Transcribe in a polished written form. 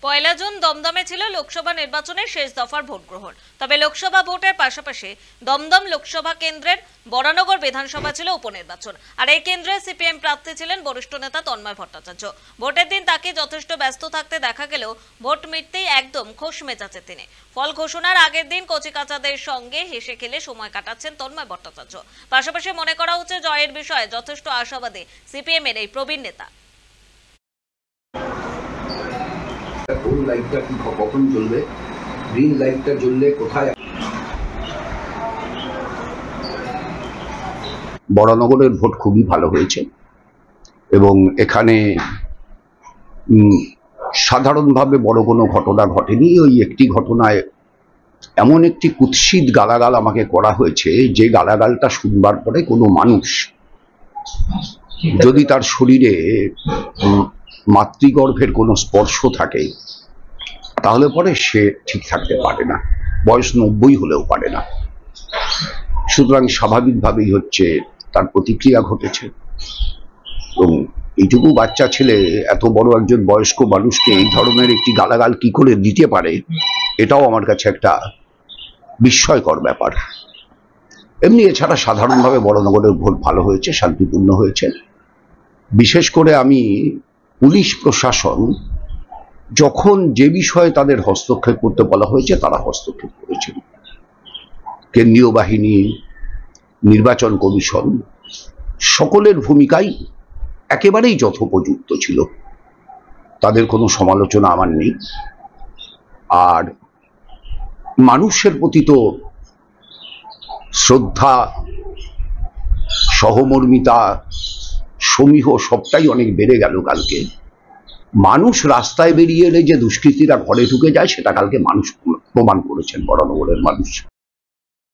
পয়লা June দমদমে ছিল লোকসভা নির্বাচনের শেষ দফার ভোট গ্রহণ। তবে লোকসভা ভোটের পাশাপাশি দমদম লোকসভা কেন্দ্রের বরানগর বিধানসভা ছিল উপনির্বাচন। আর এই কেন্দ্রে সিপিএম প্রার্থী ছিলেন বরিষ্ঠ নেতা তন্ময় ভট্টাচার্য। ভোটের দিন তাকে যথেষ্ট ব্যস্ত থাকতে দেখা গেলেও ভোট মিটতেই একদম খোশ মেজাজে তিনি। ফল ঘোষণার আগের দিন কচিকাচাদের সঙ্গে হেসে খেলে সময় কাটাচ্ছেন তন্ময় ভট্টাচার্য। পাশাপাশি মনে করা হচ্ছে জয়ের বিষয়ে যথেষ্ট আশাবাদী সিপিএম এর এই প্রবীণ নেতা। কোন লাইটটা কি কখন জ্বলবে, গ্রিন লাইটটা জ্বললে কোথায়। বরানগরের ভোট খুবই ভালো হয়েছে এবং এখানে সাধারণভাবে বড় কোনো ঘটনা ঘটেনি। ওই একটি ঘটনায় এমন একটি কুৎসিত গালাগাল আমাকে করা হয়েছে যে গালাগালটা শুনবার পরে কোনো মানুষ যদি তার শরীরে মাতৃগর্ভের কোনো স্পর্শ থাকে তাহলে পরে সে ঠিক থাকতে পারে না, বয়স 90 হলেও পারে না। সুতরাং স্বাভাবিকভাবেই হচ্ছে তার প্রতিক্রিয়া ঘটেছে এবং এইটুকু বাচ্চা ছেলে এত বড় একজন বয়স্ক মানুষকে এই ধরনের একটি গালাগাল কি করে দিতে পারে, এটাও আমার কাছে একটা বিস্ময়কর ব্যাপার। এমনি এছাড়া সাধারণভাবে বরানগরের ভোট ভালো হয়েছে, শান্তিপূর্ণ হয়েছে। বিশেষ করে আমি পুলিশ প্রশাসন যখন যে বিষয়ে তাদের হস্তক্ষেপ করতে বলা হয়েছে তারা হস্তক্ষেপ করেছেন। কেন্দ্রীয় বাহিনী, নির্বাচন কমিশন সকলের ভূমিকাই একেবারেই যথোপযুক্ত ছিল, তাদের কোনো সমালোচনা আমার নেই। আর মানুষের প্রতি তো শ্রদ্ধা, সহমর্মিতা, সমীহ সবটাই অনেক বেড়ে গেল কালকে। মানুষ রাস্তায় বেরিয়ে এলে যে দুষ্কৃতীরা ঘরে ঢুকে যায় সেটা কালকে মানুষ প্রমাণ করেছেন, বরানগরের মানুষ।